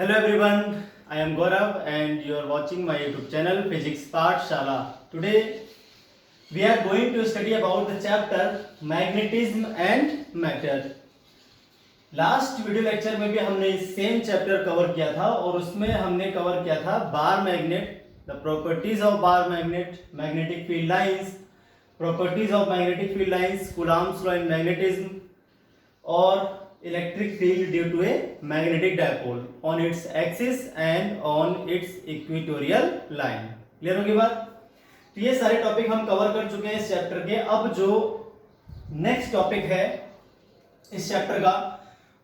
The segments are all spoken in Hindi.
Hello everyone, I am Gaurav and you are watching my YouTube channel Physics Pathshala. Today we are going to study about the chapter Magnetism and Matter. Last video lecture में भी हमने सेम चैप्टर कवर किया था और उसमें हमने कवर किया था bar magnet, the properties of bar magnet, magnetic field lines, properties of magnetic field lines, Coulomb's law in magnetism और electric field due to a magnetic dipole on its axis and on its equatorial line. Clear होगी बात? तो ये सारे टॉपिक हम कवर कर चुके हैं इस चैप्टर के. अब जो नेक्स्ट टॉपिक है इस चैप्टर का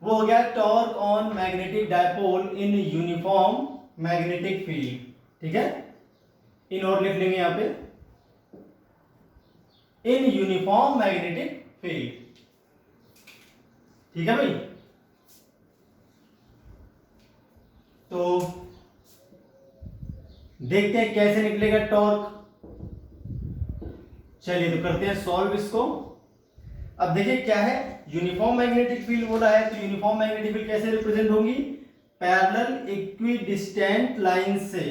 वो हो गया torque on magnetic dipole in uniform magnetic field. ठीक है, इन और लिख लेंगे यहां पे, इन यूनिफॉर्म मैग्नेटिक फील्ड. ठीक है भाई. तो देखते हैं कैसे निकलेगा टॉर्क. चलिए तो करते हैं सॉल्व इसको. अब देखिए क्या है, यूनिफॉर्म मैग्नेटिक फील्ड बोला है तो यूनिफॉर्म मैग्नेटिक फील्ड कैसे रिप्रेजेंट होगी? पैरेलल इक्विडिस्टेंट लाइन से.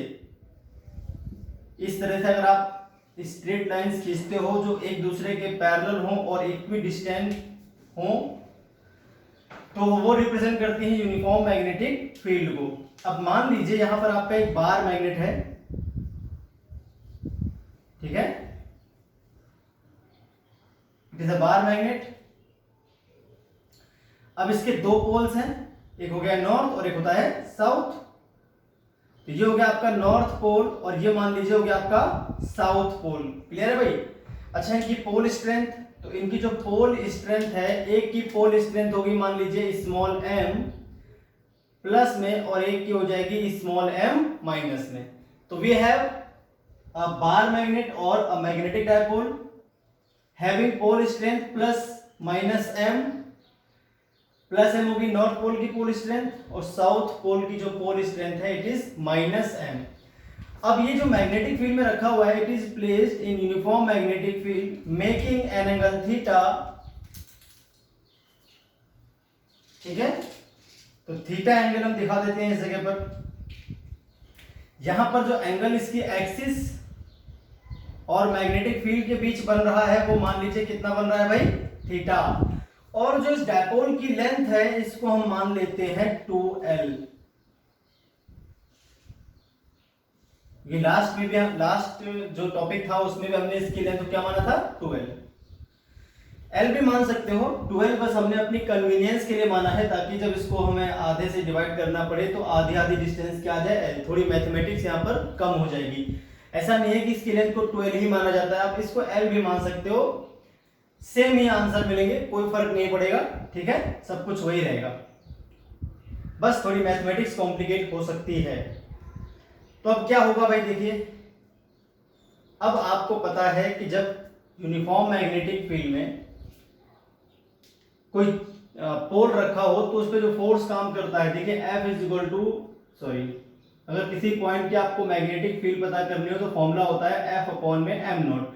इस तरह से अगर आप स्ट्रेट लाइंस खींचते हो जो एक दूसरे के पैरेलल हो और इक्विडिस्टेंट हो तो वो रिप्रेजेंट करती है यूनिफॉर्म मैग्नेटिक फील्ड को. अब मान लीजिए यहां पर आपका एक बार मैग्नेट है. ठीक है, it is a bar magnet. अब इसके दो पोल्स हैं, एक हो गया नॉर्थ और एक होता है साउथ. तो ये हो गया आपका नॉर्थ पोल और ये मान लीजिए हो गया आपका साउथ पोल. क्लियर है भाई? अच्छा, इनकी पोल स्ट्रेंथ, तो इनकी जो पोल स्ट्रेंथ है, एक की पोल स्ट्रेंथ होगी मान लीजिए स्मॉल m प्लस में और एक की हो जाएगी स्मॉल m माइनस में. तो we have a bar magnet और a magnetic dipole having pole strength plus minus m. Plus m होगी नॉर्थ पोल की पोल स्ट्रेंथ और साउथ पोल की जो पोल स्ट्रेंथ है इट इज माइनस m. अब ये जो मैग्नेटिक फील्ड में रखा हुआ है it is placed in uniform magnetic field making an angle theta. ठीक है, तो थीटा एंगल हम दिखा देते हैं इस जगह पर. यहां पर जो एंगल इसकी एक्सिस और मैग्नेटिक फील्ड के बीच बन रहा है वो मान लीजिए कितना बन रहा है भाई? थीटा. और जो इस डायपोल की लेंथ है इसको हम मान लेते हैं 2l. ये लास्ट में भी लास्ट जो टॉपिक था उसमें भी हमने इसकी लेंथ क्या माना था? 12. L भी मान सकते हो, 12 बस हमने अपनी कन्वीनियंस के लिए माना है ताकि जब इसको हमें आधे से डिवाइड करना पड़े तो आधी आधी डिस्टेंस क्या आ जाए, L. थोड़ी मैथमेटिक्स यहाँ पर कम हो जाएगी. ऐसा नहीं है कि इसकी लेंथ को 12 ही माना जाता है, आप इसको L भी मान सकते हो. सेम ही आंसर मिलेंगे, कोई फर्क नहीं पड़ेगा. ठीक है, सब कुछ वही रहेगा, बस थोड़ी मैथमेटिक्स कॉम्प्लिकेट हो सकती है. तो अब क्या होगा भाई? देखिए, अब आपको पता है कि जब यूनिफॉर्म मैग्नेटिक फील्ड में कोई पोल रखा हो तो उस पर जो फोर्स काम करता है, देखिए F इज इक्वल टू अगर किसी पॉइंट की आपको मैग्नेटिक फील्ड पता करनी हो तो फॉर्मूला होता है F अपॉन में m नॉट.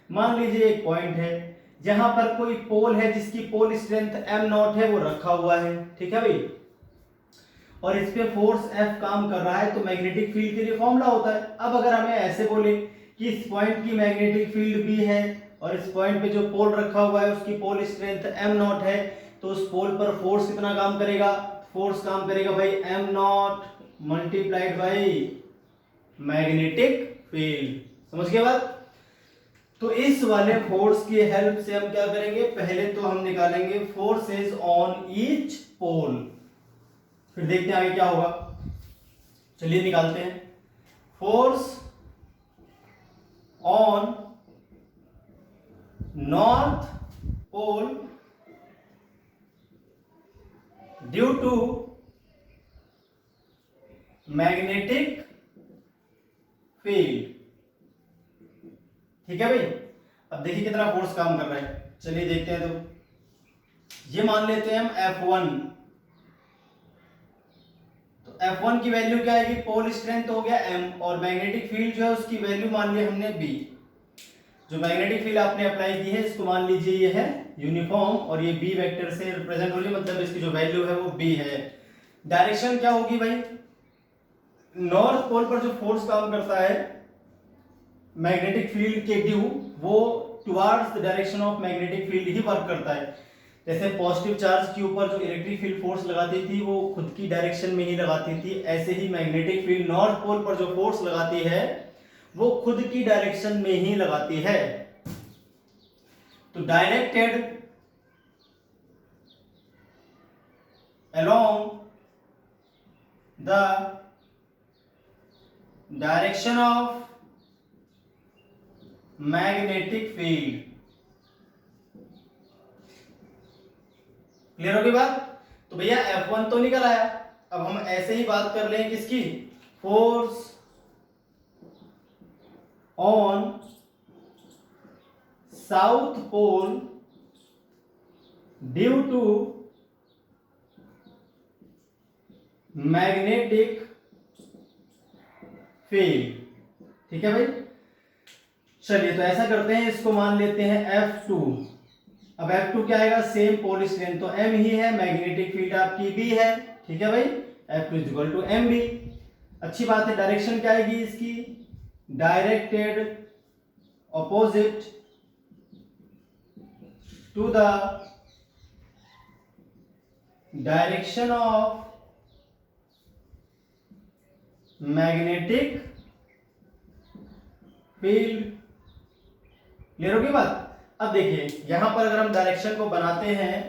मान लीजिए एक पॉइंट है जहां पर कोई पोल है जिसकी पोल स्ट्रेंथ m नॉट है, वो रखा हुआ है. ठीक है भाई, और इस पे फोर्स F काम कर रहा है तो मैग्नेटिक फील्ड के लिए फॉर्मूला होता है. अब अगर हमें ऐसे बोले कि इस पॉइंट की मैग्नेटिक फील्ड B है और इस पॉइंट पे जो पोल रखा हुआ है उसकी पोल स्ट्रेंथ m नॉट है, तो उस पोल पर फोर्स कितना काम करेगा? फोर्स काम करेगा भाई m not multiplied by magnetic field. समझ गए बात? तो इस वाले फोर्स की हेल्प से हम क्या करेंगे? पहले तो हम निकालेंगे फोर्सेस ऑन ईच पोल, फिर देखते हैं आगे क्या होगा. चलिए निकालते हैं. Force on north pole due to magnetic field. ठीक है भाई, अब देखिए कितना फोर्स काम कर रहा है. चलिए देखते हैं. तो ये मान लेते हैं हम F1. तो F1 की वैल्यू क्या आएगी? पोल स्ट्रेंथ हो गया m और मैग्नेटिक फील्ड जो है उसकी वैल्यू मान ली हमने B. जो मैग्नेटिक फील्ड आपने अप्लाई की है इसको मान लीजिए ये है यूनिफॉर्म और ये बी वेक्टर से रिप्रेजेंट हो रही है, मतलब इसकी जो वैल्यू है वो बी है। डायरेक्शन क्या होगी भाई, नॉर्थ पोल पर जो फोर्स काम करता है मैग्नेटिक फील्ड के ड्यू, वो towards the direction of magnetic field he work करता है। जैसे पॉजिटिव चार्ज के ऊपर जो इलेक्ट्रिक फील्ड फोर्स लगाती थी वो खुद की डायरेक्शन में ही लगाती थी, ऐसे ही मैग्नेटिक फील्ड नॉर्थ पोल पर जो फोर्स लगाती है वो खुद की डायरेक्शन में ही लगाती है। तो directed along the direction of magnetic field। Clear होगी बात? तो भैया F1 तो निकल आया। अब हम ऐसे ही बात कर लें किसकी, force on south pole due to magnetic field. ठीक है भाई, चलिए तो ऐसा करते हैं, इसको मान लेते हैं F2। अब F2 क्या आएगा, सेम पोल स्ट्रेंथ तो M ही है, मैग्नेटिक फील्ड आपकी B है। ठीक है भाई, F2 is equal to MB। अच्छी बात है, डायरेक्शन क्या आएगी इसकी, directed opposite to the direction of magnetic field. Clear होगी बात? अब देखिए यहां पर अगर हम डायरेक्शन को बनाते हैं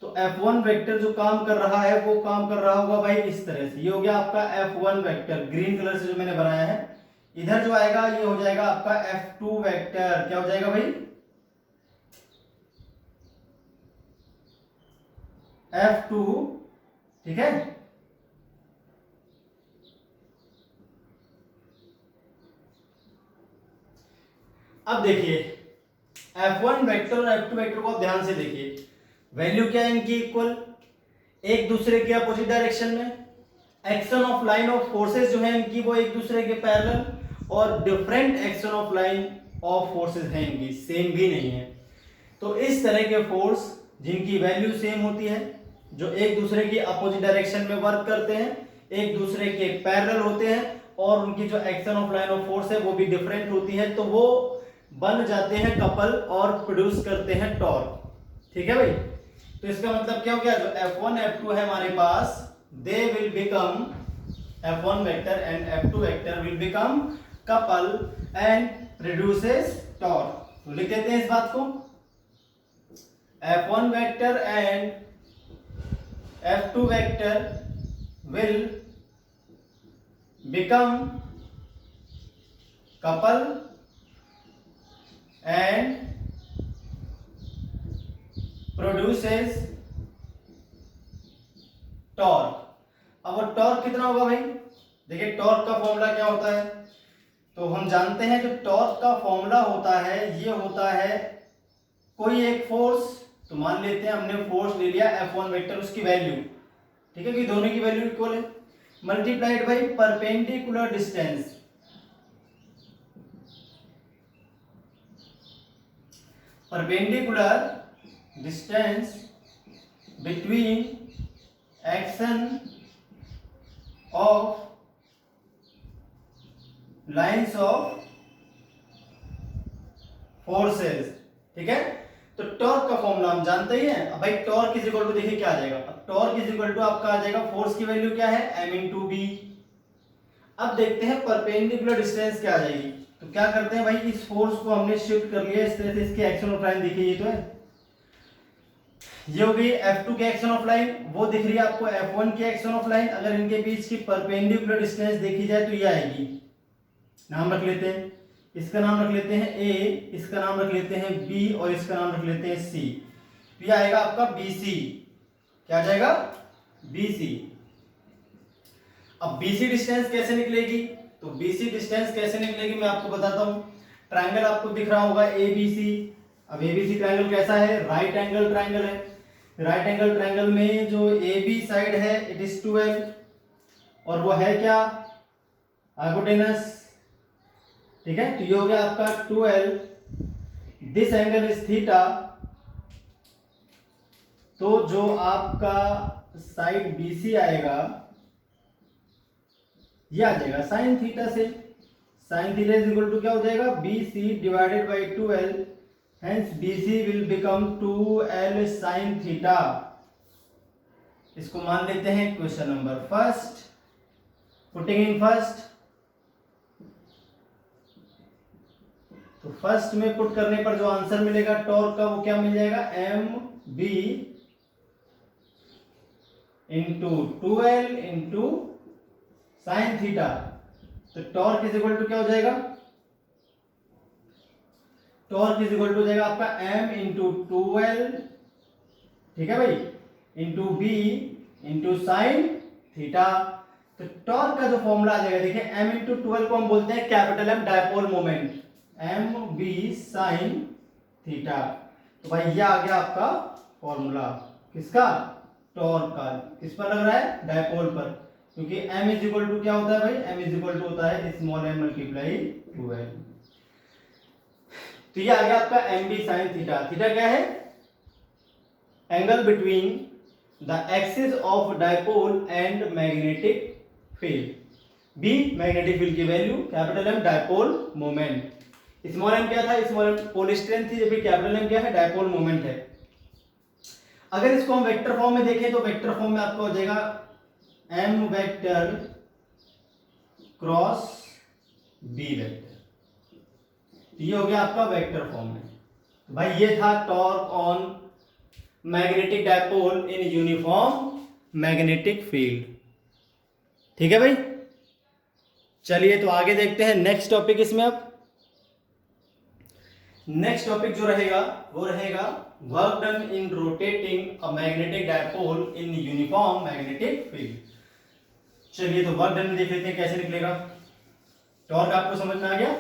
तो F1 वेक्टर जो काम कर रहा है वो काम कर रहा होगा भाई इस तरह से। ये हो गया आपका F1 वेक्टर, ग्रीन कलर से जो मैंने बनाया है। इधर जो आएगा ये हो जाएगा आपका F2 वेक्टर। क्या हो जाएगा भाई, F2। ठीक है, अब देखिए F1 वेक्टर और F2 वेक्टर को आप ध्यान से देखिए, वैल्यू क्या है इनकी, इक्वल, एक दूसरे के अपोजिट डायरेक्शन में। Action of line of forces जो है इनकी वो एक दूसरे के पैरेलल, और different action of line of forces है इनकी, सेम भी नहीं है। तो इस तरह के फोर्स जिनकी वैल्यू सेम होती है, जो एक दूसरे की अपोजिट डायरेक्शन में वर्क करते हैं, एक दूसरे के पैरेलल होते हैं, और उनकी जो action of line of force है वो भी डिफरेंट होती है, तो वो बन जाते हैं कपल और प्रोड्यूस करते हैं टॉर्क। ठीक है भाई, तो इसका मतलब क्या हो गया, जो F1 F2 है हमारे पास, they will become, F1 vector and F2 vector will become couple and produces torque. तो लिख देते हैं इस बात को, F1 vector and F2 vector will become couple and produces torque. अब वो टॉर्क कितना होगा भाई, देखिए टॉर्क का फॉर्मूला क्या होता है, तो हम जानते हैं जो टॉर्क का फॉर्मूला होता है ये होता है कोई एक फोर्स, तो मान लेते हैं हमने फोर्स ले लिया F1 वेक्टर, उसकी वैल्यू, ठीक है कि दोनों की वैल्यू इक्वल है, multiplied by perpendicular distance. Perpendicular distance between action of lines of forces. ठीक है, तो टॉर्क का फॉर्मूला हम जानते ही हैं। अब भाई टॉर्क इज इक्वल टू, देखिए क्या आ जाएगा, अब टॉर्क इज इक्वल टू आपका आ जाएगा, फोर्स की वैल्यू क्या है m इंटू बी। अब देखते हैं परपेंडिकुलर डिस्टेंस क्या आ जाएगी, तो क्या करते हैं भाई, इस फोर्स को हमने शिफ्ट कर लिया इस तरह से, इसकी एक्शन ऑफ लाइन देखिए, ये तो है, ये हो गई F2 की एक्शन ऑफ लाइन, वो दिख रही है आपको F1 की एक्शन ऑफ लाइन। अगर इनके बीच की परपेंडिकुलर डिस्टेंस देखी जाए तो ये आएगी, नाम रख लेते हैं, इसका नाम रख लेते हैं A, इसका नाम रख लेते हैं B, और इसका नाम रख लेते हैं C। तो ये आएगा आपका BC। क्या आ जाएगा, BC। अब BC डिस्टेंस कैसे निकलेगी, तो BC डिस्टेंस कैसे निकलेगी मैं आपको बताता हूं। ट्रायंगल आपको दिख रहा होगा ABC। अब ABC ट्रायंगल कैसा है, राइट एंगल ट्रायंगल है। राइट एंगल ट्रायंगल में जो AB साइड है इट इज 12, और वो है क्या, हाइपोटेनस। ठीक है, तो ये हो गया आपका 12, दिस एंगल इज थीटा। तो जो आपका साइड BC आएगा ये आ जाएगा साइन थीटा से। Sine theta is equal to क्या हो जाएगा, B C divided by 2l, hence B C will become 2l sine theta. इसको मान लेते हैं question number first. Putting in first, तो फर्स्ट में पुट करने पर जो आंसर मिलेगा टॉर्क का वो क्या मिल जाएगा, M B into 2l into sine theta. तो टॉर्क इज इक्वल टू क्या हो जाएगा, टॉर्क इज इक्वल टू हो जाएगा आपका m इंटू 2l, ठीक है भाई, into b into sine theta. तो टॉर्क का जो फॉर्मूला आ जाएगा, देखिए m इंटू 12 को हम बोलते हैं capital M dipole moment, M B sine theta. तो भाई ये आ गया आपका फॉर्मूला किसका, टॉर्क का। किस पर लग रहा है, डायपोल पर, क्योंकि m इज इक्वल टू क्या होता है भाई, m इज इक्वल टू होता है स्मॉल m मल्टीप्लाई 2l। तो ये आ गया आपका M B sine theta. Theta क्या है, angle between the axis of dipole and magnetic field. B magnetic field की value, capital M dipole moment, small M क्या था, स्मॉल एम पोल स्ट्रेंथ थी, जबकि कैपिटल एम क्या है, डायपोल मोमेंट है। अगर इसको हम वेक्टर फॉर्म में देखें तो वेक्टर फॉर्म में आपका हो जाएगा M vector cross B vector. ये हो गया आपका वेक्टर फॉर्म में। तो भाई ये था torque on magnetic dipole in uniform magnetic field, ठीक है भाई। चलिए तो आगे देखते हैं नेक्स्ट टॉपिक इसमें। अब नेक्स्ट टॉपिक जो रहेगा वो रहेगा work done in rotating a magnetic dipole in uniform magnetic field. चलिए तो वर्क डन देख लेते हैं कैसे निकलेगा। टॉर्क आपको समझ में आ गया,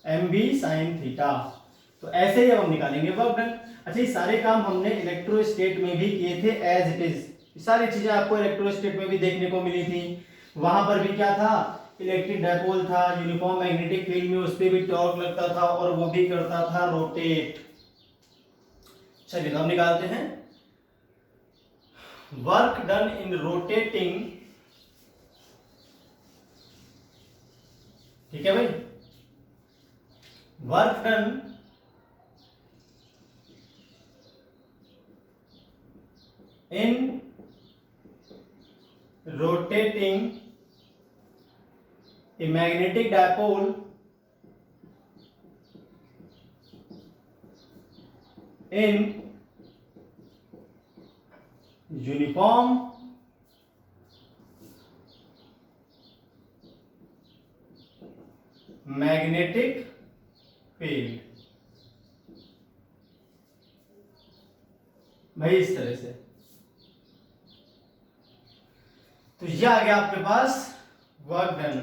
एम बी साइन थीटा। तो ऐसे ही हम निकालेंगे वर्क डन। अच्छा, ये सारे काम हमने इलेक्ट्रोस्टेट में भी किए थे एज इट इज। सारी चीजें आपको इलेक्ट्रोस्टेट में भी देखने को मिली थी। वहां पर भी क्या था, इलेक्ट्रिक डायपोल था, यूनिफॉर्म मैग्नेटिक फील्ड में उस पर भी टॉर्क लगता था और वो भी करता था रोटेट। चलिए तो हम निकालते हैं वर्क डन इन रोटेटिंग, ठीक है भाई, work done in rotating a magnetic dipole in uniform magnetic field। भाई इस तरह से तो ये आ गया आपके पास वर्क डन।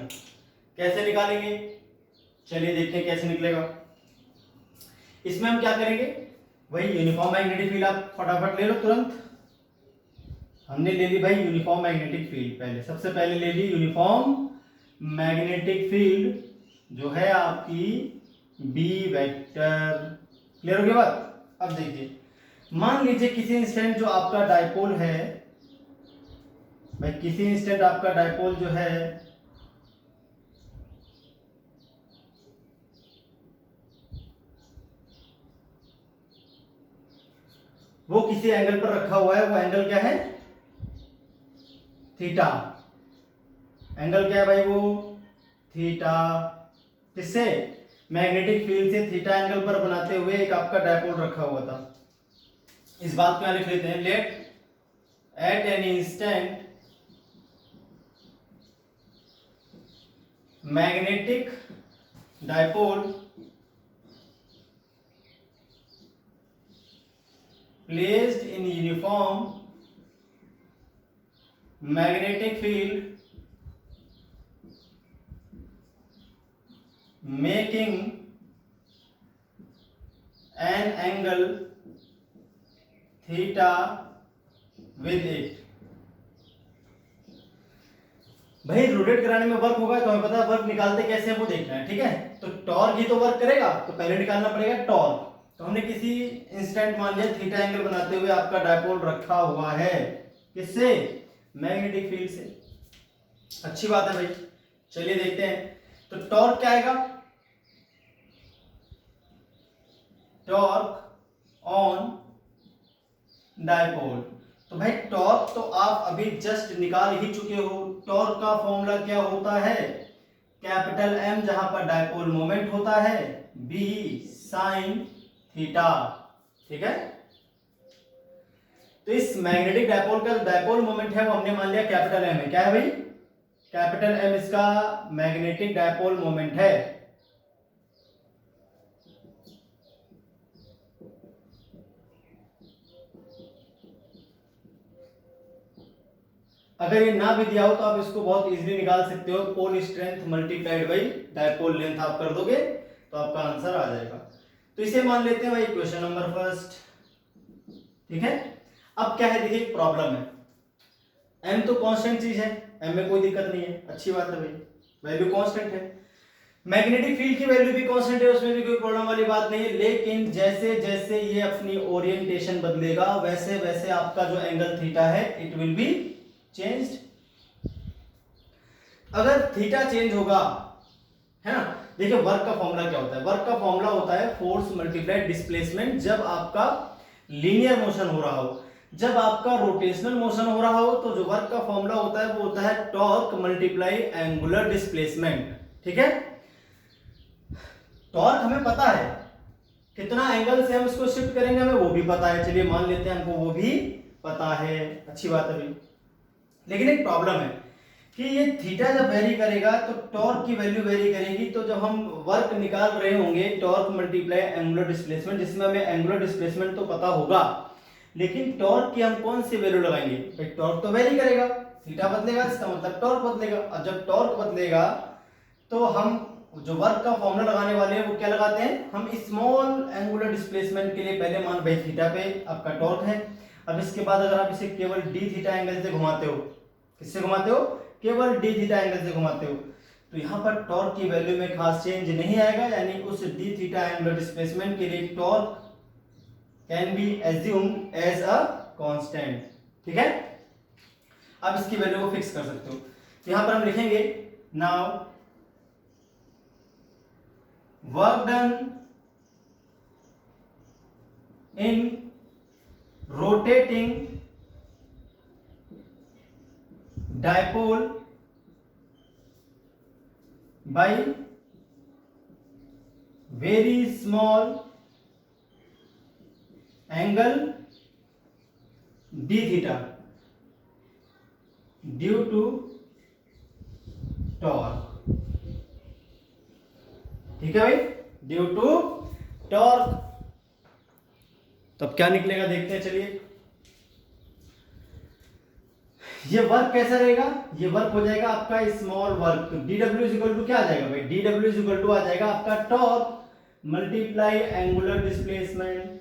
कैसे निकालेंगे, चलिए देखते हैं कैसे निकलेगा। इसमें हम क्या करेंगे, वही यूनिफॉर्म मैग्नेटिक फील्ड आप फटाफट ले लो तुरंत। हमने ले ली भाई यूनिफॉर्म मैग्नेटिक फील्ड, पहले सबसे पहले ले ली यूनिफॉर्म मैग्नेटिक फील्ड जो है आपकी बी वेक्टर। क्लियर हो गया बात। अब देखिए, मान लीजिए किसी इंस्टेंट जो आपका डायपोल है, भाई किसी इंस्टेंट आपका डायपोल जो है वो किसी एंगल पर रखा हुआ है। वो एंगल क्या है, थीटा। एंगल क्या है भाई, वो थीटा। किससे, मैग्नेटिक फील्ड से थीटा एंगल पर बनाते हुए एक आपका डायपोल रखा हुआ था। इस बात को यहां लिख लेते हैं, let at any instant magnetic dipole placed in uniform magnetic field making an angle theta with it। भाई रोटेट कराने में वर्क होगा तो हमें पता है वर्क निकालते कैसे हैं वो देखना है, ठीक है। तो टॉर्क ही तो वर्क करेगा, तो पहले निकालना पड़ेगा टॉर्क। तो हमने किसी इंस्टेंट मान लिया थीटा एंगल बनाते हुए आपका डायपोल रखा हुआ है, किससे, मैग्नेटिक फील्ड से। अच्छी बात है भाई। चलिए देखते हैं। तो टॉर्क क्या आएगा, टॉर्क ऑन डायपोल। तो भाई टॉर्क तो आप अभी जस्ट निकाल ही चुके हो। टॉर्क का फॉर्मूला क्या होता है, कैपिटल एम जहां पर डायपोल मोमेंट होता है, बी साइन थीटा। ठीक है, तो इस मैग्नेटिक डायपोल का डायपोल मोमेंट है वो हमने मान लिया कैपिटल एम है। क्या है भाई, कैपिटल एम इसका मैग्नेटिक डायपोल मोमेंट है। अगर ये ना भी दिया हो तो आप इसको बहुत इजीली निकाल सकते हो, pole strength multiplied by dipole length आप कर दोगे तो आपका आंसर आ जाएगा। तो इसे मान लेते हैं भाई क्वेश्चन नंबर फर्स्ट। ठीक है, अब क्या है देखिए, प्रॉब्लम है, एम तो कांस्टेंट चीज है, एम में कोई दिक्कत नहीं है, अच्छी बात है भाई, वैल्यू कांस्टेंट है। मैग्नेटिक फील्ड की वैल्यू भी कांस्टेंट है, उसमें भी कोई प्रॉब्लम वाली बात नहीं है। लेकिन जैसे जैसे ये अपनी ओरिएंटेशन बदलेगा वैसे वैसे आपका जो एंगल थीटा है इट विल बी चेंज्ड। अगर थीटा चेंज होगा, है ना, देखिए वर्क का फॉर्मूला क्या होता है, वर्क का फॉर्मूला होता है फोर्स मल्टीप्लाइड डिस्प्लेसमेंट जब आपका लीनियर मोशन हो रहा हो। जब आपका रोटेशनल मोशन हो रहा हो तो जो वर्क का फॉर्मूला होता है वो होता है टॉर्क मल्टीप्लाई एंगुलर डिस्प्लेसमेंट। ठीक है, टॉर्क हमें पता है, कितना एंगल से हम इसको शिफ्ट करेंगे हमें वो भी पता है, चलिए मान लेते हैं हमको वो भी पता है, अच्छी बात है भाई। लेकिन एक प्रॉब्लम है कि ये थीटा जब वेरी करेगा तो टॉर्क की वैल्यू वेरी करेगी। तो जब हम वर्क निकाल रहे होंगे टॉर्क मल्टीप्लाई एंगुलर डिस्प्लेसमेंट, जिसमें हमें एंगुलर डिस्प्लेसमेंट तो पता होगा लेकिन टॉर्क की हम कौन सी वैल्यू लगाएंगे, भाई टॉर्क तो वेरी करेगा, थीटा बदलेगा इसका मतलब टॉर्क बदलेगा। और जब टॉर्क बदलेगा तो हम जो वर्क का फॉर्मूला लगाने वाले हैं वो क्या लगाते हैं, हम स्मॉल एंगुलर डिस्प्लेसमेंट के लिए पहले मान भाई थीटा पे आपका टॉर्क है। अब इसके बाद अगर आप इसे केवल डी थीटा एंगल से घुमाते हो, किससे घुमाते हो, केवल डी थीटा एंगल से घुमाते हो, तो यहाँ पर टॉर्क की वैल्यू में खास चेंज नहीं आएगा, यानी उस डी थीटा एंगुलर डिस्प्लेसमेंट के लिए torque can be assumed as a constant. ठीक है, अब इसकी वैल्यू को फिक्स कर सकते हो। तो यहां पर हम लिखेंगे now work done in rotating dipole by very small angle d theta due to torque। ठीक है भाई, ड्यू टू टॉर्क। तब क्या निकलेगा देखते हैं, चलिए। ये वर्क कैसा रहेगा, ये वर्क हो जाएगा आपका small work, D W is equal to क्या आ जाएगा भाई, D W is equal to आ जाएगा आपका टॉर्क मल्टीप्लाई एंगुलर डिस्प्लेसमेंट,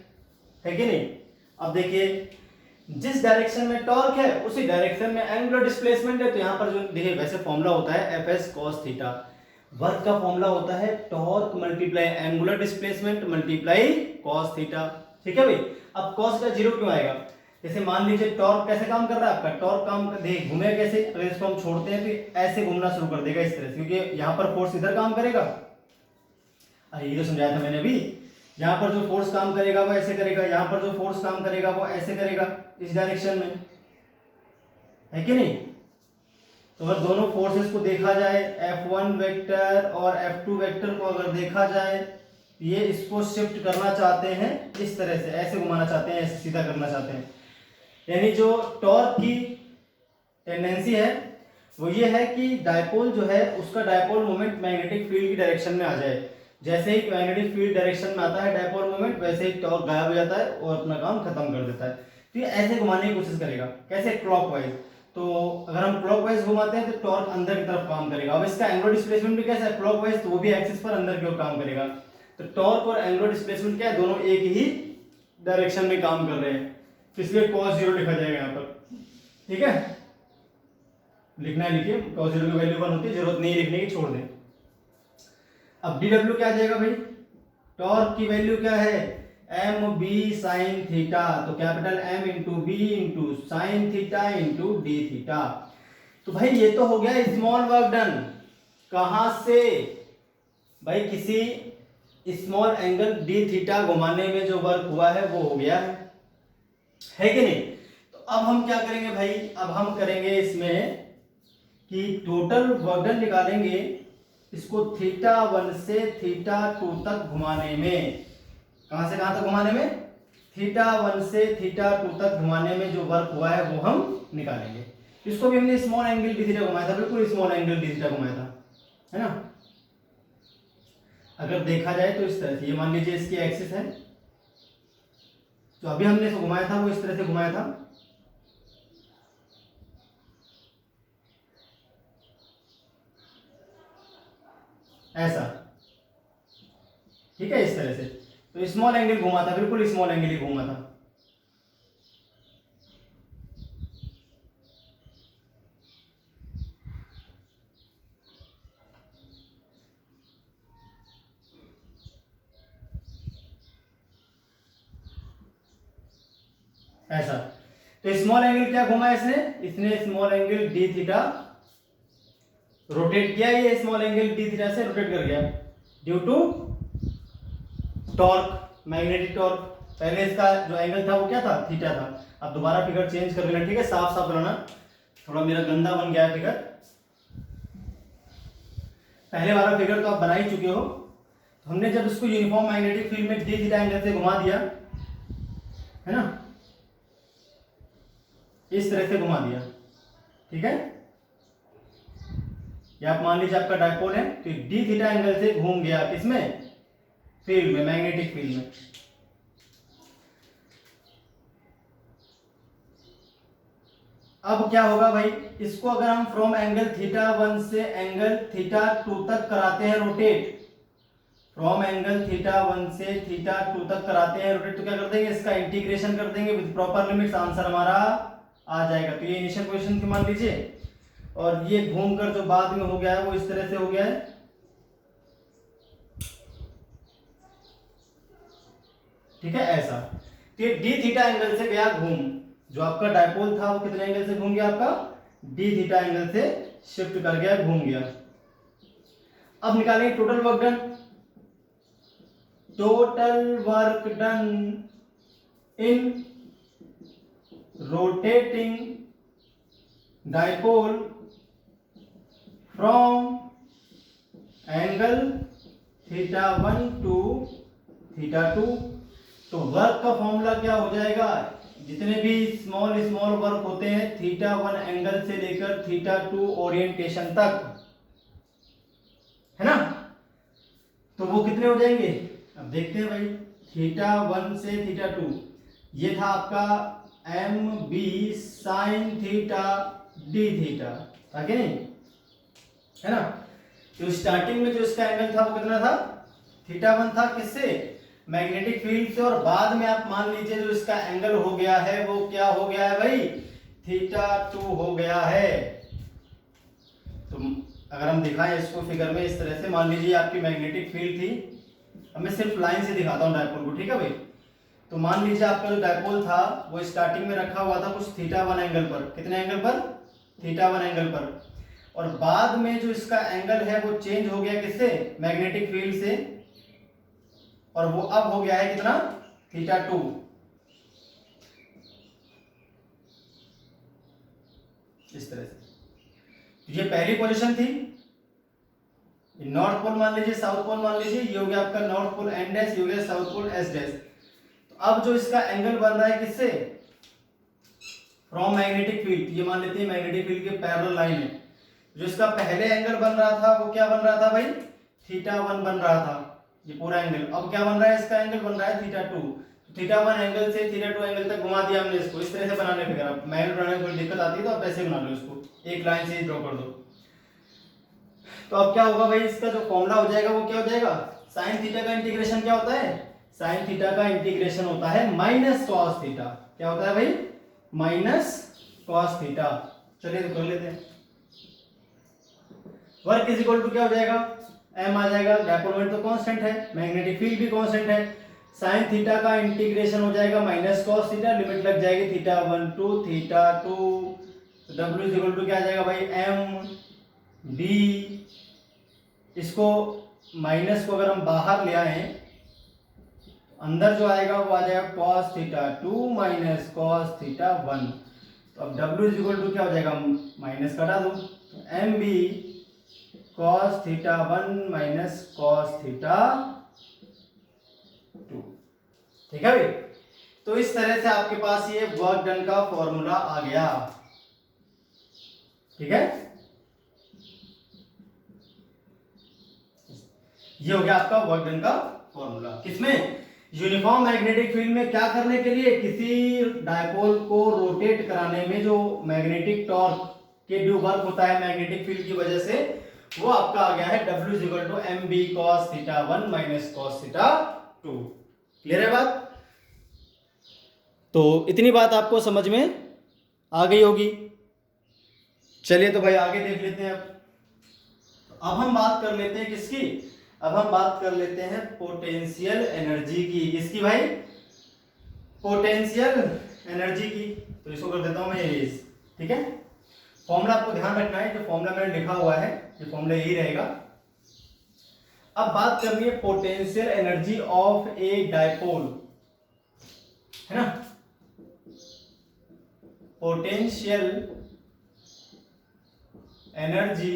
है कि नहीं। अब देखिए जिस डायरेक्शन में टॉर्क है उसी डायरेक्शन में एंगुलर डिस्प्लेसमेंट है, तो यहां पर जो देखिए वैसे फॉर्मूला होता है F S cos theta, work का फॉर्मूला होता है torque multiply angular displacement multiply cos theta. ठीक है भाई, अब कॉस का जीरो क्यों आएगा, जैसे मान लीजिए टॉर्क कैसे काम कर रहा है आपका, टॉर्क काम देख घूमेगा कैसे, अगर इसको हम छोड़ते हैं तो ऐसे घूमना शुरू कर देगा इस तरह से, क्योंकि यहाँ पर फोर्स इधर काम करेगा। अरे ये तो समझाया था मैंने अभी, यहाँ पर जो फोर्स काम करेगा वो ऐसे करेगा, यहाँ पर जो फोर्स काम करेगा वो ऐसे करेगा इस डायरेक्शन में, है कि नहीं। तो अगर दोनों फोर्सेस को देखा जाए F1 वेक्टर और F2 वेक्टर को अगर देखा जाए, ये इसको शिफ्ट करना चाहते हैं इस तरह से, ऐसे घुमाना चाहते हैं, ऐसे सीधा करना चाहते हैं, यानी जो टॉर्क की टेंडेंसी है वो ये है कि डायपोल जो है उसका डायपोल मोमेंट मैग्नेटिक फील्ड की डायरेक्शन में आ जाए। जैसे ही मैग्नेटिक फील्ड डायरेक्शन में आता है डायपोल मोमेंट, वैसे ही टॉर्क गायब हो जाता है और अपना काम खत्म कर देता है। तो ये ऐसे घुमाने की कोशिश करेगा, कैसे, क्लॉकवाइज। तो अगर हम क्लॉकवाइज घुमाते हैं तो टॉर्क अंदर की तरफ काम करेगा। अब इसका एंगुलर डिस्प्लेसमेंट भी कैसा है, क्लॉकवाइज, तो वो भी एक्सिस पर अंदर की ओर काम करेगा। तो टॉर्क और एंगुलर डिस्प्लेसमेंट क्या है, दोनों एक ही डायरेक्शन में काम कर रहे हैं, इसलिए cos 0 लिखा जाएगा यहाँ पर। ठीक है, लिखना है लिखिए, cos 0 की वैल्यू 1 होती है, जरूरत नहीं लिखने की, छोड़ दें। अब dw क्या आ जाएगा भाई, टॉर्क की वैल्यू क्या है, एम बी साइन थीटा, तो capital M into B into sine theta into D theta. तो भाई ये तो हो गया स्मॉल वर्क डन कहां से भाई, किसी स्मॉल एंगल डी थीटा घुमाने में जो वर्क हुआ है वो हो गया है कि नहीं। तो अब हम क्या करेंगे भाई, अब हम करेंगे इसमें कि टोटल वर्क डन निकालेंगे इसको थीटा 1 से थीटा 2 तक घुमाने में। कहां से कहां तक घुमाने में, थीटा 1 से थीटा 2 तक घुमाने में जो वर्क हुआ है वो हम निकालेंगे। इसको भी हमने स्मॉल एंगल डी थीटा घुमाया था, बिल्कुल स्मॉल एंगल डी थीटा घुमाया था, है ना। अगर देखा जाए तो इस तरह से, ये मान लीजिए इसकी एक्सिस है, जो अभी हमने इसको घुमाया था वो इस तरह से घुमाया था, ऐसा, ठीक है, इस तरह से। तो स्मॉल एंगल घुमा था, बिल्कुल स्मॉल एंगल ही घूमा था। ऐसा, तो स्मॉल एंगल क्या घुमा इसने, इसने small angle D theta rotate किया, ये स्मॉल एंगल डी थीटा से रोटेट कर गया due to torque, magnetic torque. पहले इसका जो एंगल था वो क्या था, थीटा था। अब दोबारा फिगर चेंज कर लेना, ठीक है, साफ साफ बनाना, थोड़ा मेरा गंदा बन गया है फिगर। पहले वाला फिगर तो आप बना ही चुके हो। तो हमने जब इसको यूनिफॉर्म मैग्नेटिक फील्ड में डी थीटा एंगल से घुमा दिया, है ना, इस तरह से घुमा दिया, ठीक है। या आप मान लीजिए आपका डायपोल है, तो डी थीटा एंगल से घूम गया किसमें, फील्ड में, मैग्नेटिक फील्ड में। अब क्या होगा भाई, इसको अगर हम फ्रॉम एंगल थीटा 1 से एंगल थीटा 2 तक कराते हैं रोटेट, फ्रॉम एंगल थीटा 1 से थीटा 2 तक कराते हैं रोटेट, तो क्या कर देंगे, इसका इंटीग्रेशन कर देंगे विद प्रॉपर लिमिट्स, आंसर हमारा आ जाएगा। तो ये इनिशियल पोजीशन थी मान लीजिए, और ये घूमकर जो बाद में हो गया है वो इस तरह से हो गया है, ठीक है, ऐसा। तो ये डी थीटा एंगल से गया घूम, जो आपका डायपोल था वो कितने एंगल से घूम गया, आपका डी थीटा एंगल से शिफ्ट कर गया, घूम गया। अब निकालेंगे total work done. Total work done in rotating dipole from angle theta 1 to theta 2। तो वर्क का फॉर्मूला क्या हो जाएगा, जितने भी स्मॉल स्मॉल वर्क होते हैं थीटा 1 एंगल से लेकर थीटा 2 ओरिएंटेशन तक, है ना, तो वो कितने हो जाएंगे। अब देखते हैं भाई, थीटा 1 से थीटा 2, ये था आपका M B sine theta D theta, था कि नहीं, है ना। तो स्टार्टिंग में जो इसका एंगल था वो कितना था, थीटा 1 था, किससे, मैग्नेटिक फील्ड से, और बाद में आप मान लीजिए जो इसका एंगल हो गया है वो क्या हो गया है भाई, थीटा 2 हो गया है। तो अगर हम दिखाएं इसको फिगर में इस तरह से, मान लीजिए आपकी मैग्नेटिक फील्ड थी, अब मैं सिर्फ लाइन से दिखाता हूँ डायपोल को, ठीक है भाई। तो मान लीजिए आपका जो डायपोल था वो स्टार्टिंग में रखा हुआ था कुछ थीटा 1 एंगल पर, कितने एंगल पर, थीटा 1 एंगल पर, और बाद में जो इसका एंगल है वो चेंज हो गया किससे, मैग्नेटिक फील्ड से, और वो अब हो गया है कितना, थीटा 2। इस तरह से, तो ये पहली पोजीशन थी, नॉर्थ पोल मान लीजिए, साउथ पोल मान लीजिए, ये हो गया आपका नॉर्थ पोल एन डैश, ये हो गया साउथ पोल एस डैश। तो अब जो इसका एंगल बन रहा है किससे, फ्रॉम मैग्नेटिक फील्ड, ये मान लेते हैं मैग्नेटिक फील्ड के पैरेलल लाइन है। जो इसका पहले एंगल बन रहा था वो क्या बन रहा था भाई, थीटा 1 बन रहा था, ये पूरा एंगल। अब क्या बन रहा है, इसका एंगल बन रहा है थीटा 2। थीटा 1 एंगल से थीटा 2 एंगल तक घुमा दिया हमने इसको, इस तरह से बनाने फिगर। आप मैग्नेट बनाने में कोई दिक्कत आती है तो आप ऐसे बना लो इसको, एक लाइन से ही ड्रॉ कर दो। तो अब क्या होगा भाई, इसका जो फॉर्मूला हो जाएगा वो क्या हो जाएगा, साइन थीटा का इंटीग्रेशन क्या होता है, साइन थीटा का इंटीग्रेशन होता है माइनस कॉस थीटा। क्या होता है भाई, माइनस कॉस थीटा। चलिए तो कर लेते हैं। वर्क इज इक्वल टू क्या हो जाएगा, एम आ जाएगा, डायपोल मोमेंट तो कांस्टेंट है, मैग्नेटिक फील्ड भी कांस्टेंट है, साइन थीटा का इंटीग्रेशन हो जाएगा माइनस कॉस थीटा, लिमिट लग जाएगी theta 1 to theta 2, W is equal to क्या आ जाएगा भाई, एम बी इसको माइनस को अगर हम बाहर ले आए, अंदर जो आएगा वो आ जाएगा cos theta 2 minus cos theta 1। तो अब W इज इक्वल टू क्या हो जाएगा, माइनस कटा दो, M B cos theta 1 minus cos theta 2। ठीक है भाई। तो इस तरह से आपके पास ये वर्क डन का फॉर्मूला आ गया। ठीक है, ये हो गया आपका वर्क डन का फॉर्मूला। किसमें, यूनिफॉर्म मैग्नेटिक फील्ड में क्या करने के लिए, किसी डायपोल को रोटेट कराने में जो मैग्नेटिक टॉर्क के जो वर्क होता है मैग्नेटिक फील्ड की वजह से, वो आपका आ गया है W equal to M B cos theta 1 minus cos theta 2। Clear है बात। तो इतनी बात आपको समझ में आ गई होगी। चलिए तो भाई आगे देख लेते हैं। अब हम बात कर लेते हैं किसकी, अब हम बात कर लेते हैं पोटेंशियल एनर्जी की। किसकी भाई, पोटेंशियल एनर्जी की। तो इसको कर देता हूं मैं इरेज। ठीक है, फॉर्मूला आपको ध्यान रखना है, जो फॉर्मूला मैंने लिखा हुआ है ये फॉर्मूला यही रहेगा। अब बात करनी है potential energy of A dipole, है ना। Potential energy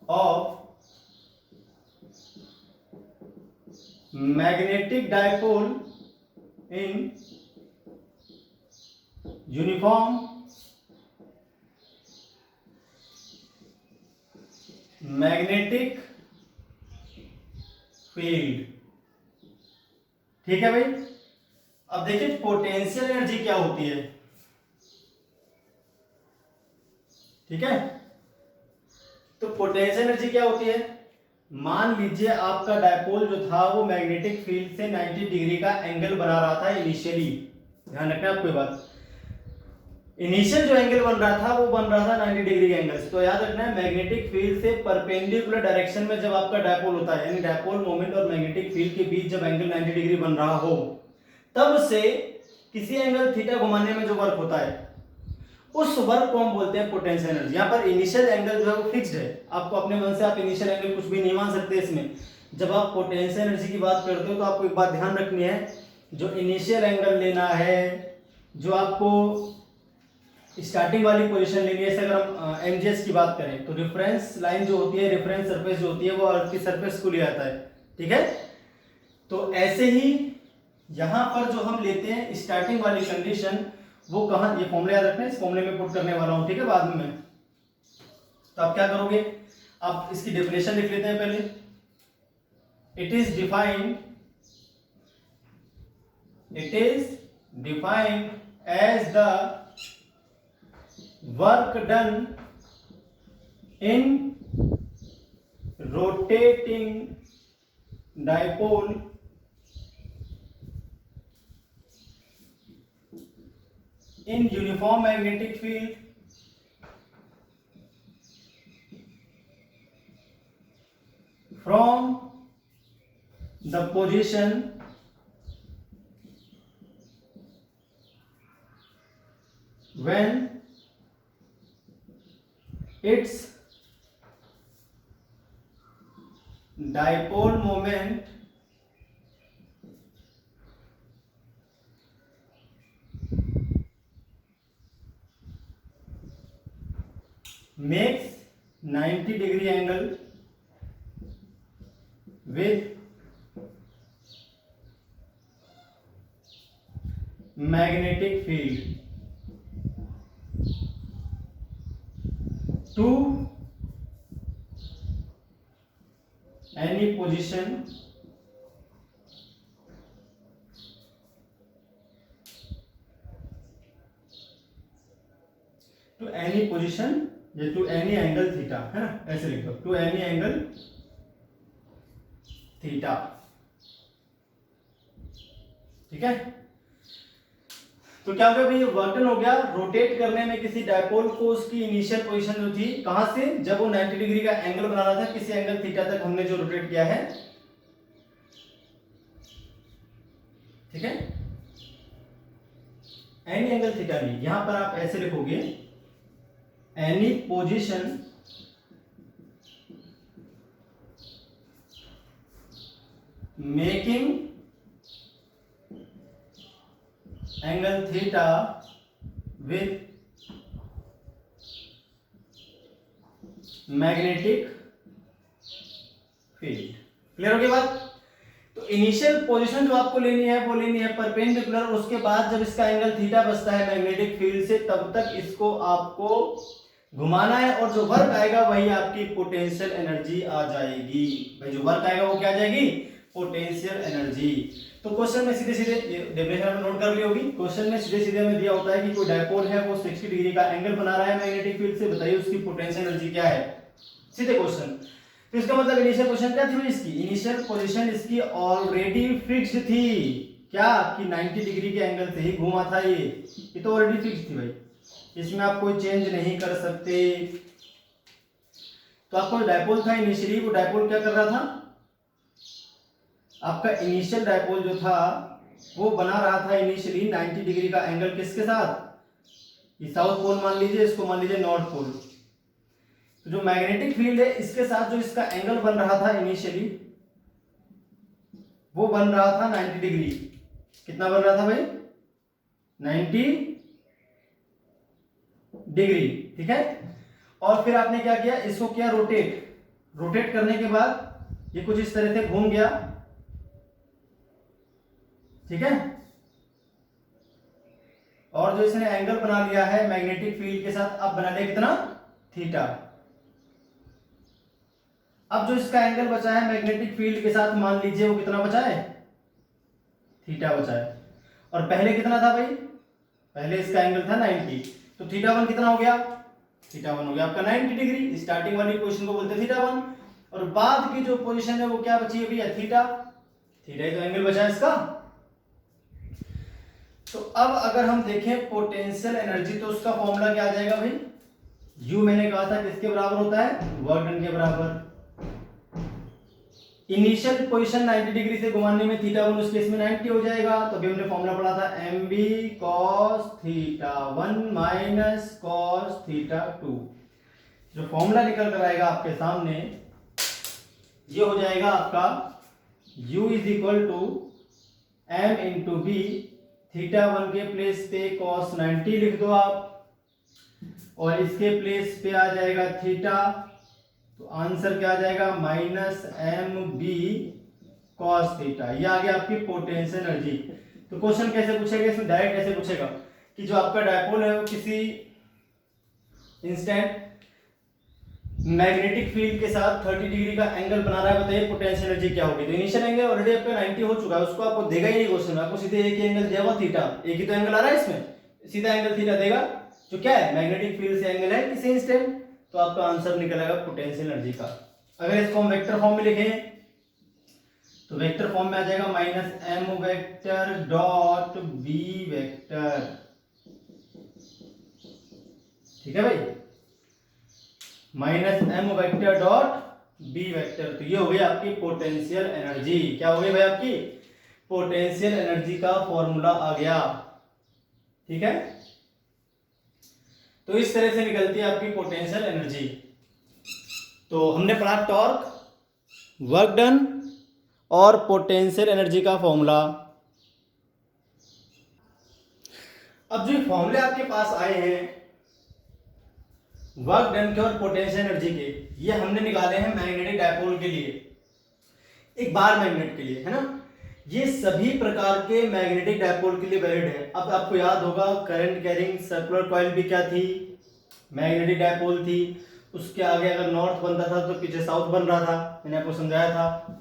of magnetic dipole in uniform magnetic field. ठीक है भाई। अब देखिए पोटेंशियल एनर्जी क्या होती है। ठीक है, तो पोटेंशियल एनर्जी क्या होती है, मान लीजिए आपका डायपोल जो था वो मैग्नेटिक फील्ड से 90 डिग्री का एंगल बना रहा था इनिशियली। ध्यान रखना आपको बात, इनिशियल जो एंगल बन रहा था वो बन रहा था 90 डिग्री के एंगल से। तो याद रखना है मैग्नेटिक फील्ड से परपेंडिकुलर डायरेक्शन में जब आपका डायपोल होता है, यानी डायपोल मोमेंट और मैग्नेटिक फील्ड के बीच जब एंगल 90 डिग्री बन रहा हो, तब से किसी एंगल थीटा घुमाने में जो वर्क होता है उस वर्क को हम बोलते हैं पोटेंशियल एनर्जी। यहाँ पर इनिशियल एंगल जो है वो फिक्स्ड है, आपको अपने मन से आप इनिशियल एंगल कुछ भी नहीं मान सकते इसमें। जब आप पोटेंशियल एनर्जी की बात करते हो तो आपको एक बात ध्यान रखनी है, जो इनिशियल एंगल लेना है, जो आपको स्टार्टिंग वाली पोजीशन लेनी है। जैसे अगर हम एमजीएस की बात करें तो रेफरेंस लाइन जो होती है, रेफरेंस सरफेस जो होती है वो अर्थ की सरफेस को लिया जाता है। ठीक है, तो ऐसे ही यहाँ पर जो हम लेते हैं स्टार्टिंग वाली कंडीशन, वो कहाँ, ये फॉर्मूला याद रखना है, इस फॉर्मूले में पुट करने वाला हूं। ठीक है, बाद में मैं, तो आप क्या करोगे, आप इसकी डेफिनेशन लिख लेते हैं पहले। It is defined as the work done in rotating dipole in uniform magnetic field from the position when its dipole moment makes 90 degree angle with magnetic field to any position या टू एनी एंगल थीटा, है ना, ऐसे लिख दो, टू एनी एंगल थीटा। ठीक है, तो क्या हो गया भाई, वर्क डन हो गया रोटेट करने में किसी डायपोल को। उसकी इनिशियल पोजीशन जो थी कहां से, जब वो 90 डिग्री का एंगल बना रहा था, किसी एंगल थीटा तक हमने जो रोटेट किया है। ठीक है, एनी एंगल थीटा नहीं, यहां पर आप ऐसे लिखोगे, any position making angle theta with magnetic field. Clear हो गई बात? तो इनिशियल पोजीशन जो आपको लेनी है वो लेनी है परपेंडिकुलर, उसके बाद जब इसका एंगल थीटा बचता है मैग्नेटिक फील्ड से तब तक इसको आपको घुमाना है, और जो वर्क आएगा वही आपकी पोटेंशियल एनर्जी आ जाएगी। भाई जो वर्क आएगा वो क्या आ जाएगी? Potential energy. तो क्वेश्चन में सीधे सीधे डेफिनेशन आपने नोट कर ली होगी। क्वेश्चन में सीधे सीधे हमें दिया होता है कि कोई डायपोल है वो 60 डिग्री का एंगल बना रहा है मैग्नेटिक फील्ड से, बताइए उसकी पोटेंशियल एनर्जी क्या है। सीधे क्वेश्चन। तो इसका मतलब इनिशियल पोजीशन क्या थी इसकी? इनिशियल पोजीशन इसकी ऑलरेडी फिक्स्ड थी। क्या? कि 90 डिग्री के एंगल से ही घूमा था ये तो ऑलरेडी फिक्स थी भाई, इसमें आप कोई चेंज नहीं कर सकते। तो आपका डायपोल था इनिशियली, वो डायपोल क्या कर रहा था? आपका इनिशियल डायपोल जो था वो बना रहा था इनिशियली 90 डिग्री का एंगल किसके साथ? ये साउथ पोल मान लीजिए, इसको मान लीजिए नॉर्थ पोल। तो जो मैग्नेटिक फील्ड है इसके साथ जो इसका एंगल बन रहा था इनिशियली वो बन रहा था 90 डिग्री। कितना बन रहा था भाई? 90 डिग्री। ठीक है। और फिर आपने क्या किया? इसको किया रोटेट। रोटेट करने के बाद ये कुछ इस तरह से घूम गया। ठीक है। और जो इसने एंगल बना लिया है मैग्नेटिक फील्ड के साथ, अब बना लिया कितना? थीटा। अब जो इसका एंगल बचा है मैग्नेटिक फील्ड के साथ, मान लीजिए वो कितना बचा है? थीटा बचा है। और पहले कितना था भाई? पहले इसका एंगल था 90, तो थीटा वन कितना हो गया? थीटा वन हो गया आपका 90 डिग्री। स्टार्टिंग वाली पोजीशन को बोलते हैं थीटा वन, और बाद की जो पोजीशन है वो क्या बची है भैया? थीटा। थीटा ही तो एंगल बचा है इसका। तो अब अगर हम देखें पोटेंशियल एनर्जी, तो उसका फॉर्मूला क्या आ जाएगा भाई? यू मैंने कहा था किसके बराबर होता है? वर्क डन के बराबर। इनिशियल पोजीशन 90 डिग्री से घुमाने में थीटा वन उस केस में 90 हो जाएगा। तो अभी हमने फॉर्मूला पढ़ा था mb cos theta one minus cos theta two. जो फॉर्मूला निकल कर आएगा आपके सामने ये हो जाएगा आपका u is equal to m into B. Theta one के प्लेस पे cos 90 लिख दो आप, और इसके प्लेस पे आ जाएगा थीटा। तो आंसर क्या आ जाएगा? Minus M B cos theta. ये आ गया आपकी पोटेंशियल एनर्जी। तो क्वेश्चन कैसे पूछेगा इसमें? डायरेक्ट ऐसे पूछेगा कि जो आपका डायपोल है वो किसी इंस्टेंट मैग्नेटिक फील्ड के साथ 30 डिग्री का एंगल बना रहा है, बताइए पोटेंशियल एनर्जी क्या होगी? तो इनिशियल एंगल ऑलरेडी आपका 90 हो चुका है, उसको आपको देगा ही नहीं क्वेश्चन में, आपको सीधे एक ही एंगल दिया हुआ थीटा। एक ही तो एंगल आ रहा है इसमें, सीधा एंगल थीटा देगा जो क्या है? मैग्नेटिक फील्ड से एंगल है किसी इंस्टेंट। तो आपका आंसर निकलेगा पोटेंशियल एनर्जी का। अगर इसको हम वेक्टर फॉर्म में लिखें तो वेक्टर फॉर्म में आ जाएगा minus M vector dot B vector. ठीक है भाई, minus M vector dot B vector. तो ये हो गई आपकी पोटेंशियल एनर्जी। क्या हो गई भाई? आपकी पोटेंशियल एनर्जी का फॉर्मूला आ गया। ठीक है। तो इस तरह से निकलती है आपकी पोटेंशियल एनर्जी। तो हमने पढ़ा टॉर्क, वर्क डन और पोटेंशियल एनर्जी का फॉर्मूला। अब जो फॉर्मूले आपके पास आए हैं वर्क डन के और पोटेंशियल एनर्जी के, ये हमने निकाले हैं मैग्नेटिक डायपोल के लिए, एक बार मैग्नेट के लिए, है ना। ये सभी प्रकार के मैग्नेटिक डायपोल के लिए वैलिड है। अब आपको याद होगा करंट कैरिंग सर्कुलर कॉइल भी क्या थी? मैग्नेटिक डायपोल थी। उसके आगे अगर नॉर्थ बनता था तो पीछे साउथ बन रहा था, मैंने आपको समझाया था।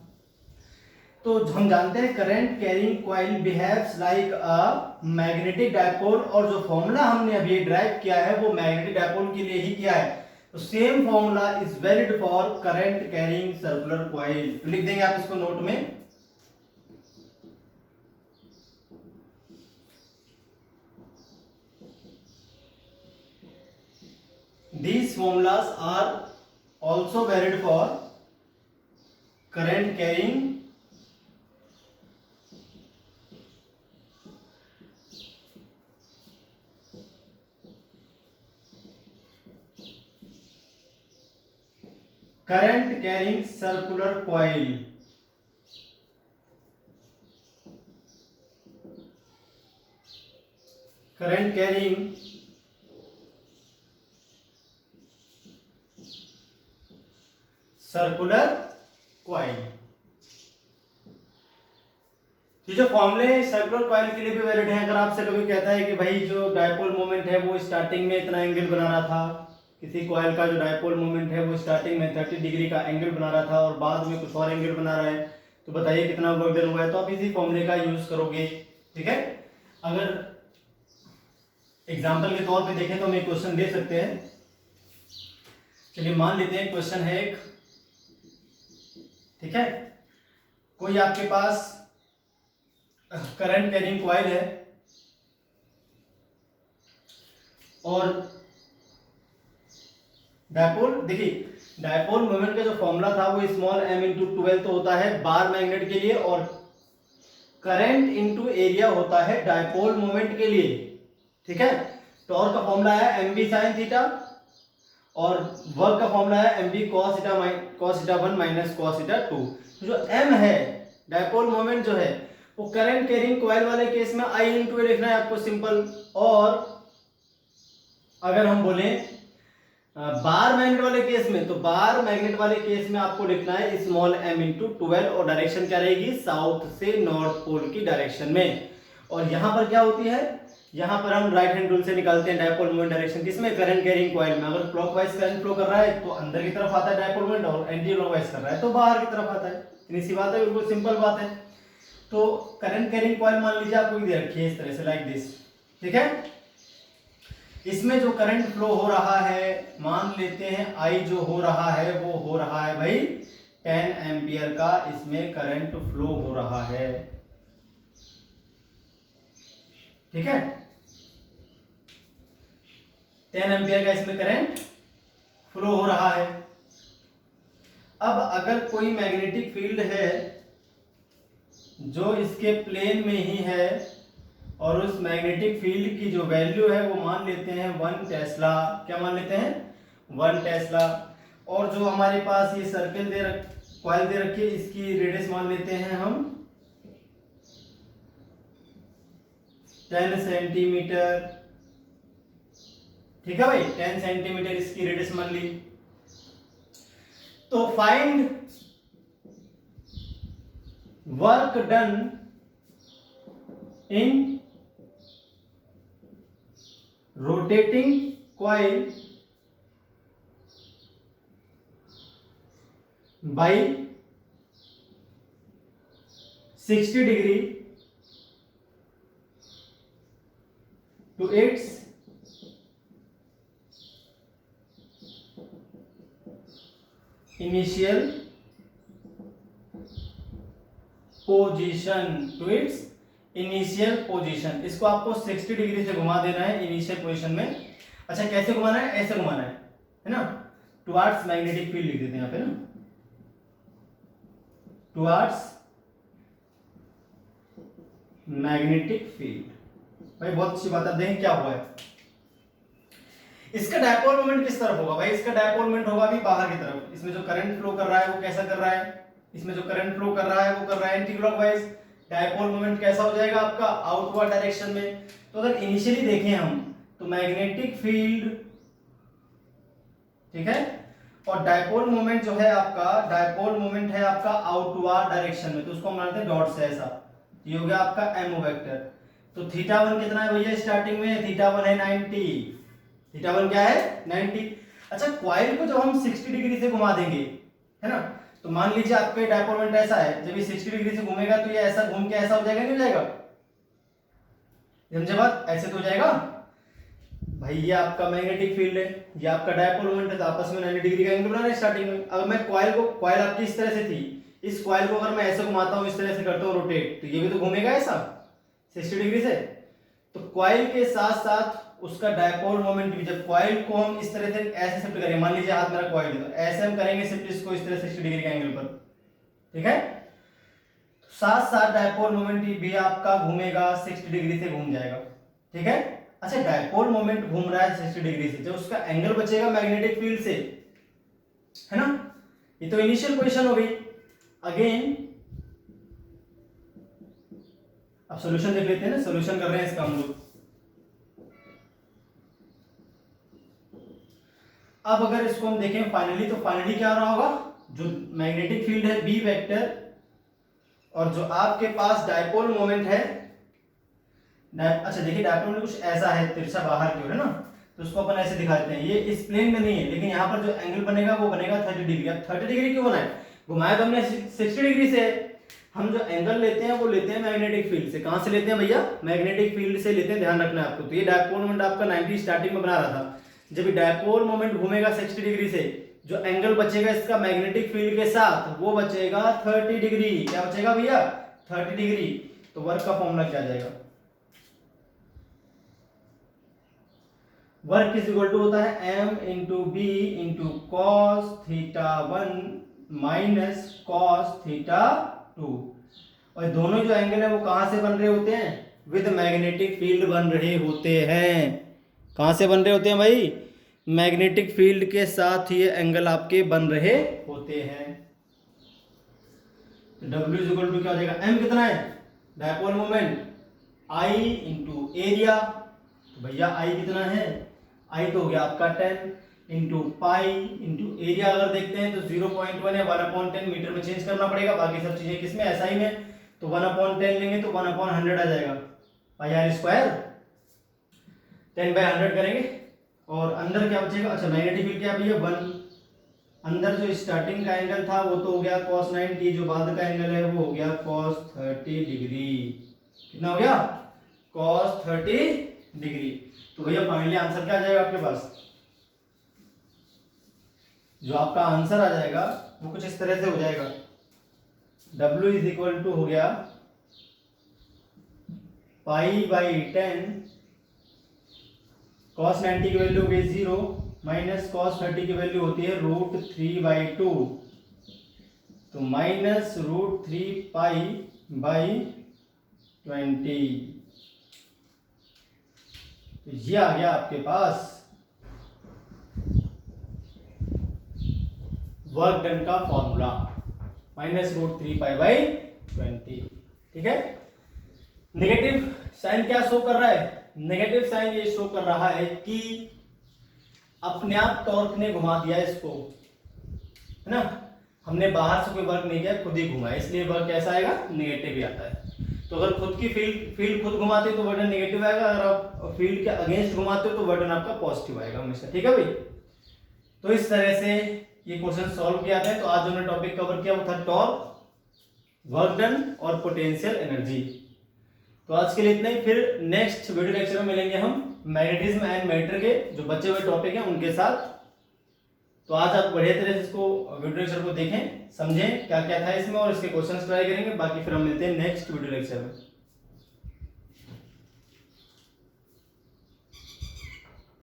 तो हम जानते हैं current carrying coil behaves like अ मैग्नेटिक डायपोल, और जो फॉर्मूला हमने अभी ड्राइव किया है वो मैग्नेटिक डायपोल के लिए ही किया है। तो same formula is valid for current carrying circular coil. तो लिख देंगे आप इसको नोट में। These formulas are also valid for current carrying circular coil। Current carrying circular coil. ये जो फॉर्मूले सर्कुलर कॉइल के लिए भी वैलिड है। अगर आपसे कभी कहता है कि भाई जो डायपोल मोमेंट है वो स्टार्टिंग में इतना एंगल बना रहा था, किसी कॉइल का जो डायपोल मोमेंट है वो स्टार्टिंग में 30 डिग्री का एंगल बना रहा था और बाद में कुछ और एंगल बना रहा है, तो बताइए कितना वर्क डन हुआ है। तो आप इसी फॉर्मूले का यूज करोगे। ठीक है, अगर एग्जाम्पल के तौर पे देखें तो हम एक क्वेश्चन दे सकते हैं। चलिए मान लेते हैं क्वेश्चन है एक, ठीक है, कोई आपके पास करंट कैरिंग कॉइल है और डायपोल, देखिए डायपोल मोमेंट का जो फॉर्मूला था वो स्मॉल m इंटू 12 तो होता है बार मैग्नेट के लिए, और करंट इंटू एरिया होता है डायपोल मोमेंट के लिए। ठीक है, टॉर्क का फॉर्मूला है mb sin थीटा और वर्क का फॉर्मूला है mb cos theta 1 minus cos theta 2। तो जो m है डायपोल मोमेंट जो है वो करंट कैरिंग कॉइल वाले केस में I इंटू ए लिखना है आपको सिंपल, और अगर हम बोले बार मैग्नेट वाले केस में तो बार मैग्नेट वाले केस में आपको लिखना है स्मॉल m इंटू 12 और डायरेक्शन क्या रहेगी, साउथ से नॉर्थ पोल की डायरेक्शन में। और यहां पर क्या होती है, यहां पर हम राइट हैंड रूल से निकालते हैं डायपोल मोमेंट डायरेक्शन किसमें, करंट कैरिंग कॉइल में। अगर क्लॉकवाइज करंट फ्लो कर रहा है तो अंदर की तरफ आता है डायपोल मोमेंट, और एंटी क्लॉकवाइज कर रहा है तो बाहर की तरफ आता है। इतनी सी बात है, बिल्कुल सिंपल बात है। तो करंट कैरिंग कॉइल मान लीजिए आपको दे रखी है इस तरह से, लाइक दिस। ठीक है, इसमें जो करंट फ्लो हो रहा है मान लेते हैं I जो हो रहा है वो हो रहा है भाई 10 एम्पियर का इसमें करंट फ्लो हो रहा है। ठीक है, 10 एम्पियर का इसमें करंट फ्लो हो रहा है। अब अगर कोई मैग्नेटिक फील्ड है जो इसके प्लेन में ही है और उस मैग्नेटिक फील्ड की जो वैल्यू है वो मान लेते हैं 1 टेस्ला, क्या मान लेते हैं 1 टेस्ला, और जो हमारे पास ये सर्कल कॉइल दे रखी है इसकी रेडियस मान लेते हैं हम 10 सेंटीमीटर। ठीक है भाई, 10 सेंटीमीटर इसकी रेडियस मान ली। तो find work done in rotating coil by 60 degree to its initial position, to its initial position. इसको आपको 60 डिग्री से घुमा देना है इनिशियल पोजीशन में। अच्छा कैसे घुमाना है, ऐसे घुमाना है ना, टुवर्ड्स मैग्नेटिक फील्ड लिख देते हैं यहाँ पे ना, टुवर्ड्स मैग्नेटिक फील्ड। भाई बहुत अच्छी बात है, देखें क्या हुआ है। इसका डायपोल मोमेंट किस तरफ होगा भाई, इसका डायपोल मोमेंट होगा अभी बाहर की तरफ। इसमें जो करंट फ्लो कर रहा है वो कैसा कर रहा है, इसमें जो करंट फ्लो कर रहा है वो कर रहा है एंटी क्लॉकवाइज। डायपोल मोमेंट कैसा हो जाएगा आपका, आउटवर्ड डायरेक्शन में। तो अगर इनिशियली देखें हम तो मैग्नेटिक फील्ड, ठीक है, और डायपोल मोमेंट जो है आपका, डायपोल मोमेंट है आपका आउटवर्ड डायरेक्शन में, तो उसको हम मानते हैं डॉट से ऐसा। ये हो गया आपका एम वेक्टर। तो थीटा 1 कितना है भैया स्टार्टिंग में, थीटा 1 है 90, थीटा 1 क्या है 90। अच्छा कॉइल को जब हम 60 डिग्री से घुमा देंगे, है ना, तो मान लीजिए आपके डायपोल मोमेंट ऐसा है, जब ये 60 डिग्री से घूमेगा तो ये ऐसा घूम के ऐसा हो जाएगा, नहीं हो जाएगा, समझे बात, ऐसे तो हो जाएगा भाई। ये आपका मैग्नेटिक फील्ड है, ये आपका डायपोल मोमेंट है, तो आपस में 90 डिग्री का एंगल बना रहे हैं स्टार्टिंग में। अगर मैं कॉइल आपकी इस तरह से थी, इस कॉइल को अगर मैं ऐसे घुमाता हूं, इस तरह से करता हूं रोटेट, तो ये भी तो घूमेगा ऐसा 60 डिग्री से। तो कॉइल के साथ साथ उसका डायपोल मोमेंट भी, जब कॉइल को हम इस तरह से ऐसे शिफ्ट करेंगे, मान लीजिए हाथ मेरा कॉइल है तो ऐसे हम करेंगे शिफ्ट इसको इस तरह 60 डिग्री के एंगल पर, ठीक है, साथ साथ डायपोल मोमेंट भी आपका घूमेगा 60 डिग्री से घूम जाएगा। ठीक है, अच्छा डायपोल मोमेंट घूम रहा है 60 डिग्री से, जो उसका एंगल बचेगा मैग्नेटिक फील्ड से, है ना, ये तो इनिशियल पोजीशन हो गई। अगेन अब सॉल्यूशन देख लेते हैं ना, सॉल्यूशन कर रहे हैं इसका हम लोग। अब अगर इसको हम देखें फाइनली, तो फाइनली क्या रहा होगा, जो मैग्नेटिक फील्ड है बी वेक्टर और जो आपके पास डायपोल मोमेंट है, अच्छा देखिए डायपोल मोमेंट कुछ ऐसा है, तिरछा बाहर की ओर है ना, तो उसको अपन ऐसे दिखा देते हैं। ये इस प्लेन में नहीं है, लेकिन यहाँ पर जो एंगल बनेगा वो बनेगा 30 डिग्री। अब 30 डिग्री क्यों बनाए, घुमाया तो हमने 60 डिग्री से। हम जो एंगल लेते हैं वो लेते हैं मैग्नेटिक फील्ड से। कहां से लेते हैं भैया, मैग्नेटिक फील्ड से लेते हैं, ध्यान रखना है आपको। तो ये डायपोल मोमेंट आपका 90 स्टार्टिंग में बना रहा था। जब ये डायपोल मोमेंट घूमेगा 60 डिग्री से, जो एंगल बचेगा इसका मैग्नेटिक फील्ड के साथ वो बचेगा 30 डिग्री। क्या बचेगा भैया, 30 डिग्री। तो वर्क का फॉर्मूला क्या जाएगा, वर्क इज इक्वल टू होता है m into B into cos theta 1 minus cos theta 2। और दोनों जो एंगल है वो कहां से बन रहे होते हैं, विद मैग्नेटिक फील्ड बन रहे होते हैं। कहां से बन रहे होते हैं भाई, मैग्नेटिक फील्ड के साथ ये एंगल आपके बन रहे होते हैं। W इज इक्वल टू क्या हो जाएगा, m कितना है, dipole moment, I into area. तो भैया I कितना है, I तो हो गया आपका 10 इंटू पाई इंटू एरिया। अगर देखते हैं तो 0.1 है, 1/10 मीटर में चेंज करना पड़ेगा, बाकी सब चीजें किसमें, SI में। तो 1/10 लेंगे तो 1/100 आ जाएगा, पाई आर स्क्वायर 10/100 करेंगे। और अंदर क्या बचेगा, अच्छा मैग्नेटिक फील्ड क्या भैया 1, अंदर जो स्टार्टिंग का एंगल था वो तो हो गया cos 90, जो बाद का एंगल है वो हो गया cos 30 डिग्री। कितना हो गया, cos 30 डिग्री। तो भैया फाइनली आंसर क्या आ जाएगा आपके पास, जो आपका आंसर आ जाएगा वो कुछ इस तरह से हो जाएगा। W इज इक्वल टू हो गया पाई बाई 10, cos 90 की वैल्यू हो गई 0 माइनस cos 30 की वैल्यू होती है √3/2, तो माइनस √3 पाई बाई 20। तो ये आ गया आपके पास वर्क डन का फॉर्मूला, माइनस √3 पाई बाई 20। ठीक है, नेगेटिव साइन क्या शो कर रहा है, नेगेटिव साइन ये शो कर रहा है कि अपने आप टॉर्क ने घुमा दिया इसको, है ना, हमने बाहर से कोई वर्क नहीं किया, खुद ही घुमाया, इसलिए वर्क कैसा आएगा, नेगेटिव ही आता है। तो अगर खुद की फील्ड खुद घुमाते हो तो वर्डन नेगेटिव आएगा, अगर आप फील्ड के अगेंस्ट घुमाते हो तो वर्डन आपका पॉजिटिव आएगा हमेशा। ठीक है भाई, तो इस तरह से ये क्वेश्चन सॉल्व किया था। तो आज जो हमने टॉपिक कवर किया वो था टॉर्क, वर्क डन और पोटेंशियल एनर्जी। तो आज के लिए इतना ही, फिर नेक्स्ट वीडियो लेक्चर में मिलेंगे हम मैग्नेटिज्म एंड मैटर के जो बचे हुए टॉपिक हैं उनके साथ। तो आज आप बढ़िया तरह से इसको वीडियो लेक्चर को देखें, समझें क्या क्या था इसमें और इसके क्वेश्चंस ट्राई करेंगे। बाकी फिर हम मिलते हैं नेक्स्ट वीडियो लेक्चर में।